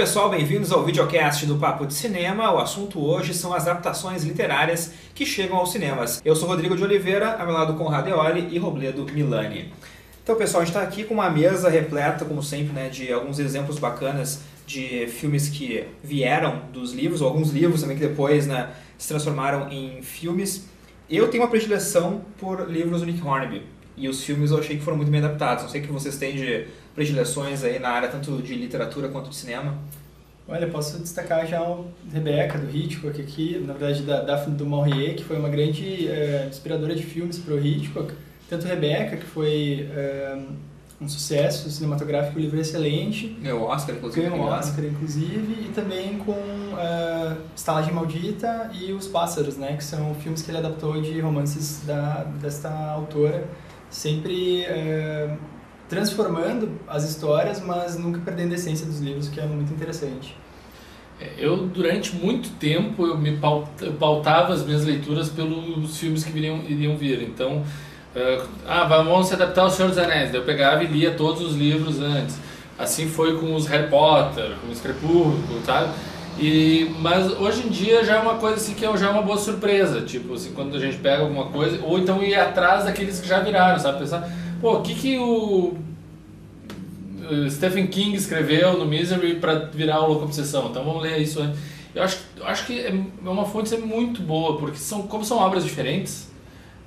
pessoal, bem-vindos ao videocast do Papo de Cinema. O assunto hoje são as adaptações literárias que chegam aos cinemas. Eu sou Rodrigo de Oliveira, ao meu lado Conrado Eoli e Robledo Milani. Então, pessoal, a gente está aqui com uma mesa repleta, como sempre, né, de alguns exemplos bacanas de filmes que vieram dos livros, ou alguns livros também que depois, né, se transformaram em filmes. Eu tenho uma predileção por livros do Nick Hornby, e os filmes eu achei que foram muito bem adaptados. Não sei o que vocês têm de predileções aí na área tanto de literatura quanto de cinema. Olha, posso destacar já o Rebecca, do Hitchcock aqui, na verdade da Daphne du Maurier, que foi uma grande inspiradora de filmes para o Hitchcock. Tanto Rebecca, que foi um sucesso cinematográfico, um livro excelente. Ganhou o Oscar, inclusive. Ganhou o Oscar, inclusive, e também com Estalagem Maldita e Os Pássaros, né, que são filmes que ele adaptou de romances desta autora, sempre transformando as histórias, mas nunca perdendo a essência dos livros, que é muito interessante. Eu, durante muito tempo, eu pautava as minhas leituras pelos filmes que iriam vir. Então, vamos se adaptar ao Senhor dos Anéis. Eu pegava e lia todos os livros antes. Assim foi com os Harry Potter, com os Crepúsculo, sabe? Mas hoje em dia já é uma coisa assim que já é uma boa surpresa. Tipo assim, quando a gente pega alguma coisa, ou então ir atrás daqueles que já viraram, sabe? Pensar, pô, o que o Stephen King escreveu no Misery para virar o Louco Obsessão? Então vamos ler isso antes. Eu acho que é uma fonte sempre muito boa, porque como são obras diferentes,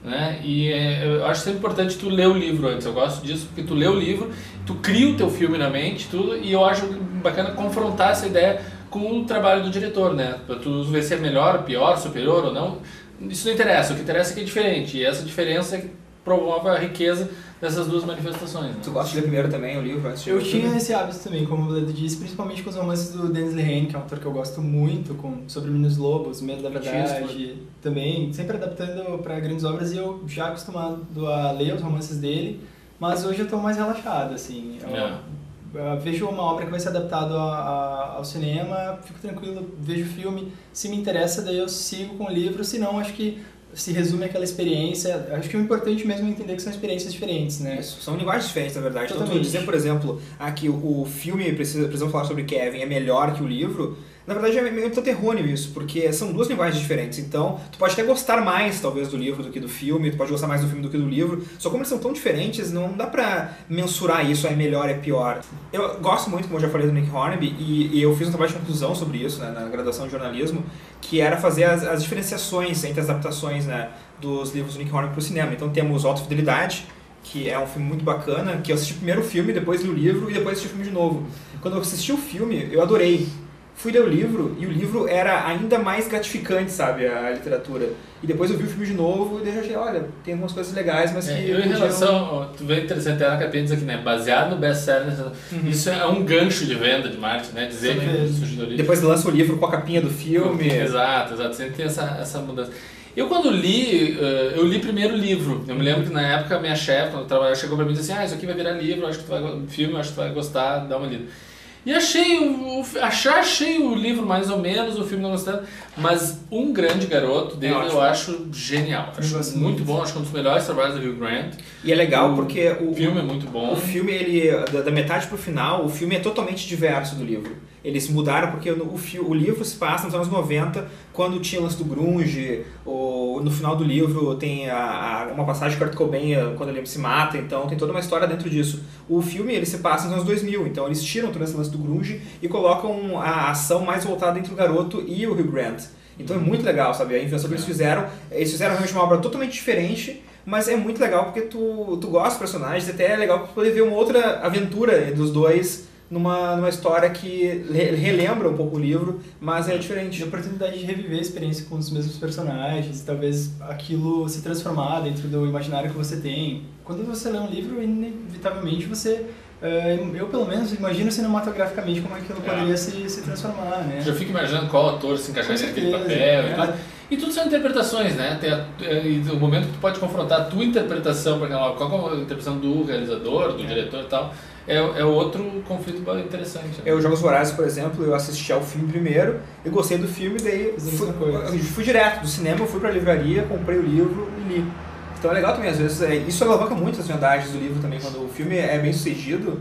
né? E eu acho sempre importante tu ler o livro antes. Eu gosto disso porque tu lê o livro, tu cria o teu filme na mente, tudo, e eu acho bacana confrontar essa ideia com o trabalho do diretor, né? Pra tu ver se é melhor, pior, superior ou não. Isso não interessa, o que interessa é que é diferente, e essa diferença é que promove a riqueza dessas duas manifestações, né? Tu gosta de ler primeiro também o livro antes de Eu tinha esse hábito também, como o Ledo disse, principalmente com os romances do Dennis Lehane, que é um autor que eu gosto muito, sobre Meninos Lobos, Medo da Verdade, também, sempre adaptando para grandes obras, e eu já acostumado a ler os romances dele, mas hoje eu estou mais relaxado, assim. Eu vejo uma obra que vai ser adaptada ao cinema, fico tranquilo, vejo o filme, se me interessa, daí eu sigo com o livro, se não, acho que se resume àquela experiência. Acho que o importante mesmo é entender que são experiências diferentes, né? Isso, são linguagens diferentes, na verdade. Totalmente. Então, tu dizer, por exemplo, que o filme, precisamos falar sobre Kevin, é melhor que o livro, na verdade é meio tanto errôneo isso, porque são duas linguagens diferentes. Então, tu pode até gostar mais, talvez, do livro do que do filme, tu pode gostar mais do filme do que do livro, só como eles são tão diferentes, não dá pra mensurar isso, é melhor, é pior. Eu gosto muito, como eu já falei, do Nick Hornby, e eu fiz um trabalho de conclusão sobre isso, né, na graduação de jornalismo, que era fazer as diferenciações entre as adaptações, né, dos livros do Nick Hornby para o cinema. Então temos Alta Fidelidade, que é um filme muito bacana, que eu assisti primeiro o filme, depois li o livro e depois assisti o filme de novo. Quando eu assisti o filme, eu adorei. Fui ler o livro, e o livro era ainda mais gratificante, sabe, a literatura. E depois eu vi o filme de novo e daí eu achei, olha, tem algumas coisas legais, mas que... Eu em relação, tu vê interessante, ela que diz aqui, né, baseado no best-seller, isso é um gancho de venda de marketing, né, dizer que surgiu do livro. Depois lança o livro com a capinha do filme. Exato, sempre tem essa mudança. Eu quando eu li primeiro o livro. Eu me lembro que na época a minha chefe, quando eu trabalhava, chegou pra mim e disse assim, isso aqui vai virar livro, acho que tu vai filme, acho que tu vai gostar, dá uma lida. E achei o livro mais ou menos, o filme não gostando, mas Um Grande Garoto dele eu acho genial. Acho muito bom, acho que é um dos melhores trabalhos do Hugh Grant. E é legal porque o filme é muito bom. O filme, ele, da metade pro final, o filme é totalmente diverso do livro. Eles mudaram porque o livro se passa nos anos 90, quando tinha o lance do grunge, no final do livro tem uma passagem de Kurt Cobain quando ele se mata, então tem toda uma história dentro disso. O filme, ele se passa nos anos 2000, então eles tiram todo esse lance do grunge e colocam a ação mais voltada entre o garoto e o Hugh Grant. Então é muito legal, sabe? A invenção que eles fizeram realmente uma obra totalmente diferente, mas é muito legal porque tu gosta dos personagens, até é legal poder ver uma outra aventura dos dois numa história que relembra um pouco o livro, mas é diferente. A oportunidade de reviver a experiência com os mesmos personagens, talvez aquilo se transformar dentro do imaginário que você tem. Quando você lê um livro, inevitavelmente você... eu pelo menos imagino cinematograficamente como aquilo poderia se transformar, né? Já fico imaginando qual ator se encaixaria naquele papel. E tudo são interpretações, né? E o momento que tu pode confrontar a tua interpretação, qual é a interpretação do realizador, do diretor e tal, é outro conflito interessante. Né? Eu, Jogos Vorazes, por exemplo, eu assisti ao filme primeiro, eu gostei do filme, daí fui direto do cinema, eu fui pra livraria, comprei o livro e li. Então é legal também, às vezes, isso alavanca muito as vendagens do livro também, quando o filme é bem sucedido,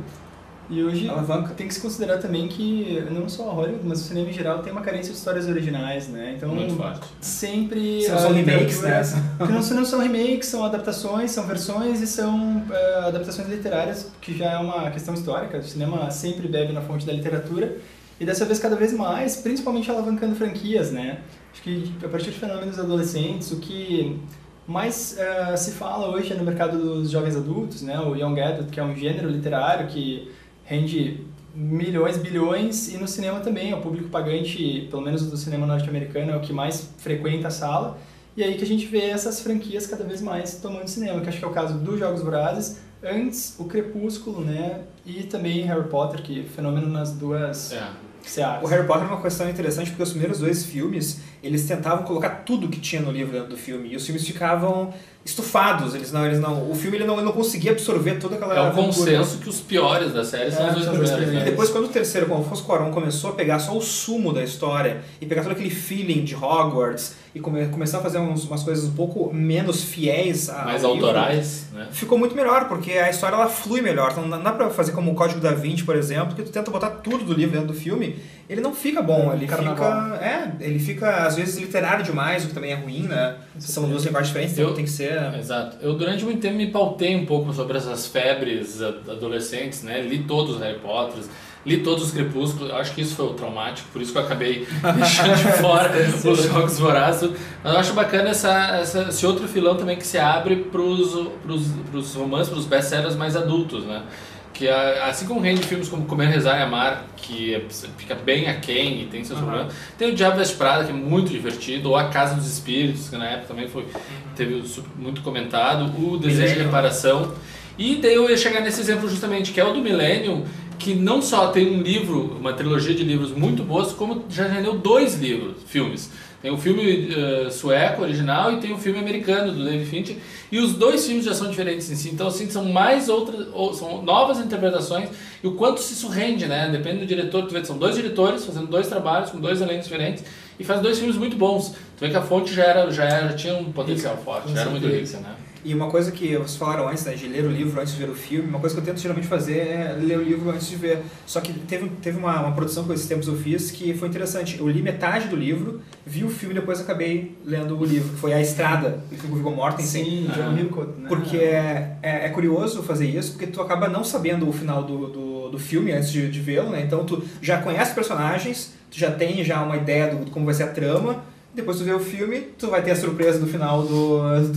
E hoje alavanca. tem que se considerar também que não só a Hollywood, mas o cinema em geral tem uma carência de histórias originais, né? Então, Muito forte. sempre... Não são remakes, né? Que não são remakes, são adaptações, são versões e são adaptações literárias, que já é uma questão histórica. O cinema sempre bebe na fonte da literatura e dessa vez cada vez mais, principalmente alavancando franquias, né? Acho que a partir de fenômenos adolescentes, o que mais se fala hoje é no mercado dos jovens adultos, né? O Young Adult, que é um gênero literário que rende milhões, bilhões, e no cinema também, o público pagante, pelo menos do cinema norte-americano, é o que mais frequenta a sala, e aí que a gente vê essas franquias cada vez mais tomando cinema, que acho que é o caso dos Jogos Vorazes, antes o Crepúsculo, né, e também Harry Potter, que é fenômeno nas duas searas. O Harry Potter é uma questão interessante porque os primeiros 2 filmes, eles tentavam colocar tudo que tinha no livro dentro do filme, e os filmes ficavam estufados, o filme ele não conseguia absorver toda aquela É o consenso que os piores da série são os 2 primeiros. E depois, quando o terceiro, como Afonso Cuarón, começou a pegar só o sumo da história e pegar todo aquele feeling de Hogwarts e começar a fazer umas coisas um pouco menos fiéis ao mais livro, autorais, né? Ficou muito melhor, porque a história ela flui melhor. Então não dá pra fazer como o Código da Vinci, por exemplo, que tu tenta botar tudo do livro dentro do filme, ele não fica bom, ele fica às vezes literário demais, o que também é ruim, né? São 2 linguagens diferentes, então tem que ser... Exato. Eu durante muito tempo me pautei um pouco sobre essas febres adolescentes, né? Li todos os Harry Potter, li todos os Crepúsculos, acho que isso foi o traumático, por isso que eu acabei deixando de fora os Jogos Vorazes. Mas eu acho bacana esse outro filão também que se abre pros romances, pros best-sellers mais adultos, né? Que assim como rende filmes como Comer, Rezar e Amar, que fica bem aquém e tem seus problemas. Tem o Diabo Veste Prada, que é muito divertido, ou A Casa dos Espíritos, que na época também teve muito comentado, o Desejo de Reparação. E daí eu ia chegar nesse exemplo justamente, que é o do Millennium, que não só tem um livro, uma trilogia de livros muito boas, como já rendeu 2 filmes. Tem o filme sueco original e tem o filme americano do David Fincher, e os 2 filmes já são diferentes em si, então assim, são são novas interpretações, e o quanto isso rende, né? Depende do diretor, tu vê que são 2 diretores fazendo 2 trabalhos com 2 elencos diferentes, e faz 2 filmes muito bons. Tu vê que a fonte já tinha um potencial forte, já era muito rica, né? E uma coisa que vocês falaram antes, né, de ler o livro antes de ver o filme, uma coisa que eu tento geralmente fazer é ler o livro antes de ver. Só que teve uma produção que esses tempos eu fiz que foi interessante. Eu li metade do livro, vi o filme e depois acabei lendo o livro, que foi A Estrada, do Viggo Mortensen. Sim, John Hillcoat, né? Porque é curioso fazer isso, porque tu acaba não sabendo o final do filme antes de vê-lo, né? Então tu já conhece os personagens, tu já tem uma ideia de como vai ser a trama. Depois tu vê o filme, tu vai ter a surpresa do final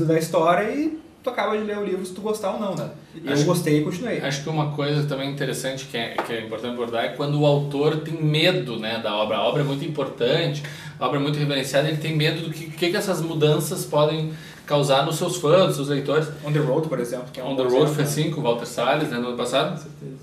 da história e tu acaba de ler o livro se tu gostar ou não, né? Eu gostei e continuei. Acho que uma coisa também interessante que é importante abordar é quando o autor tem medo, né, da obra. A obra é muito importante, a obra é muito reverenciada, ele tem medo do que essas mudanças podem causar nos seus fãs, nos seus leitores. On the Road, por exemplo. Que é On the Road foi assim, com o Walter Salles, né, no ano passado. Com certeza.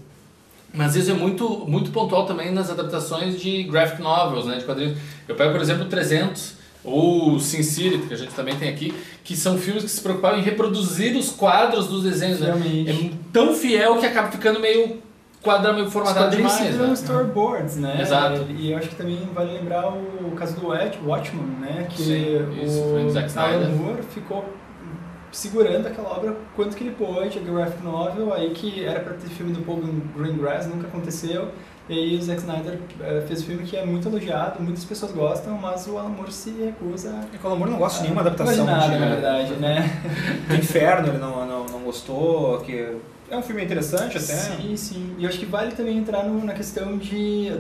Mas isso é muito, muito pontual também nas adaptações de graphic novels, né, de quadrinhos. Eu pego, por exemplo, 300, ou Sin City, que a gente também tem aqui, que são filmes que se preocupavam em reproduzir os quadros dos desenhos, né? É tão fiel que acaba ficando meio quadrado, meio formatado demais, né? Os storyboards, né? Exato. E eu acho que também vale lembrar o caso do Watchmen, né? Que o Alan Moore ficou segurando aquela obra quanto que ele pôde, a graphic novel, aí que era para ter filme do Paul Greengrass, nunca aconteceu. E aí o Zack Snyder fez um filme que é muito elogiado, muitas pessoas gostam, mas o Alan Moore se recusa... É que o Alan Moore não gosta de nenhuma adaptação. Não nada, na verdade, né? Do Inferno ele não gostou, que é um filme interessante até. Sim, sim. E eu acho que vale também entrar na questão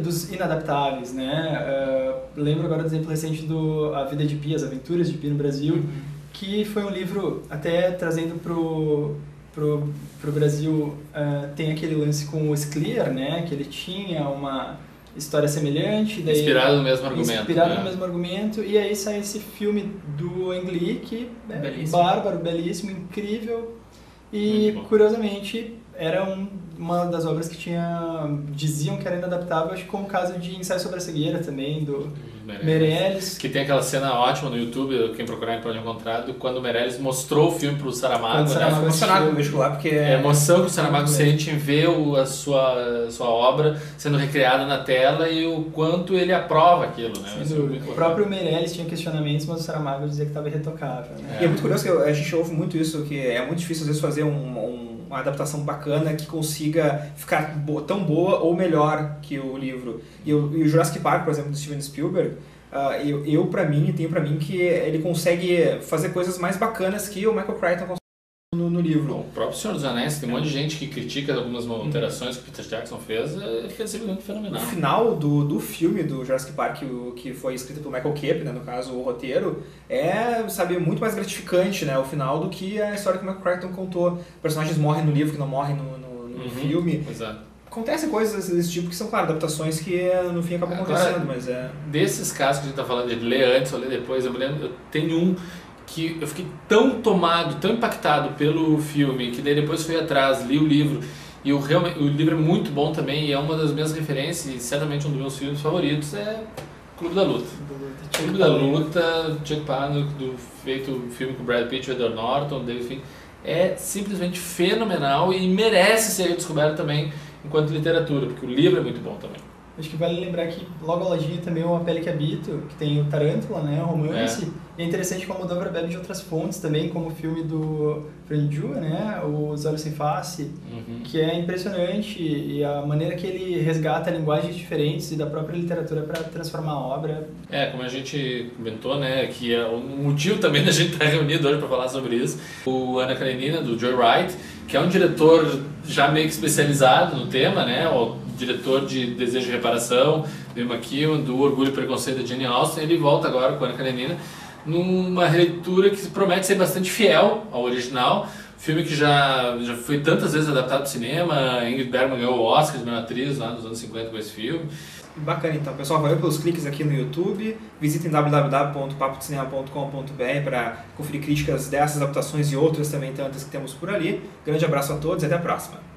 dos inadaptáveis, né? Lembro agora do exemplo recente do A Vida de Pi, As Aventuras de Pi no Brasil, que foi um livro até trazendo pro Brasil, tem aquele lance com o Scliar, né, que ele tinha uma história semelhante. Daí, inspirado no mesmo argumento. Inspirado no mesmo argumento, e aí sai esse filme do Ang Lee, que é belíssimo. Bárbaro, belíssimo, incrível, e curiosamente era uma das obras que diziam que era inadaptável, acho que como o caso de Ensaio sobre a Cegueira também, do Meirelles. Que tem aquela cena ótima no YouTube, quem procurar pode encontrar, quando o Meirelles mostrou o filme pro Saramago. Né? Ficou emocionado com o bicho lá, porque... É a emoção que o Saramago sente em ver a sua obra sendo recriada na tela e o quanto ele aprova aquilo, né? O próprio Meirelles tinha questionamentos, mas o Saramago dizia que estava irretocável. Né? E é muito curioso que a gente ouve muito isso, que é muito difícil às vezes fazer um uma adaptação bacana que consiga ficar tão boa ou melhor que o livro. E o Jurassic Park, por exemplo, do Steven Spielberg, tenho pra mim que ele consegue fazer coisas mais bacanas que o Michael Crichton consegue no livro. Bom, o próprio Senhor dos Anéis, tem um monte de gente que critica algumas alterações que o Peter Jackson fez, ele fez simplesmente fenomenal. O final do filme do Jurassic Park, que foi escrito pelo Michael Cape, né, no caso o roteiro, sabe, muito mais gratificante, né, o final do que a história que o Michael Crichton contou. Personagens morrem no livro que não morrem no filme. Exato. Acontecem coisas desse tipo que são, claro, adaptações que no fim acabam acontecendo, mas Desses casos que a gente tá falando de ler antes ou ler depois, eu tenho um que eu fiquei tão tomado, tão impactado pelo filme, que daí depois fui atrás, li o livro, e o livro é muito bom também, e é uma das minhas referências, e certamente um dos meus filmes favoritos é Clube da Luta. Clube da Luta, Chuck Palahniuk, feito o filme com Brad Pitt, Edward Norton, David Fincher, é simplesmente fenomenal e merece ser descoberto também enquanto literatura, porque o livro é muito bom também. Acho que vale lembrar que logo ao ladinho também o A Pele que Habito, que tem o Tarântula, né, o romance. E é interessante como o Almodóvar bebe de outras fontes também, como o filme do Frank Ju, né, Os Olhos Sem Face, que é impressionante, e a maneira que ele resgata linguagens diferentes e da própria literatura para transformar a obra. Como a gente comentou, né, que é o motivo também da gente estar reunido hoje para falar sobre isso, o Anna Karenina, do Joy Wright, que é um diretor já meio que especializado no tema, né, o diretor de Desejo e Reparação, do Ian McEwan, do Orgulho e Preconceito da Jane Austen. Ele volta agora com a Anna Karenina numa releitura que promete ser bastante fiel ao original, filme que já foi tantas vezes adaptado para o cinema. Ingrid Bergman ganhou o Oscar de melhor atriz lá nos anos 50 com esse filme. Bacana, então. Pessoal, valeu pelos cliques aqui no YouTube. Visitem www.papodecinema.com.br para conferir críticas dessas adaptações e outras também tantas que temos por ali. Grande abraço a todos e até a próxima.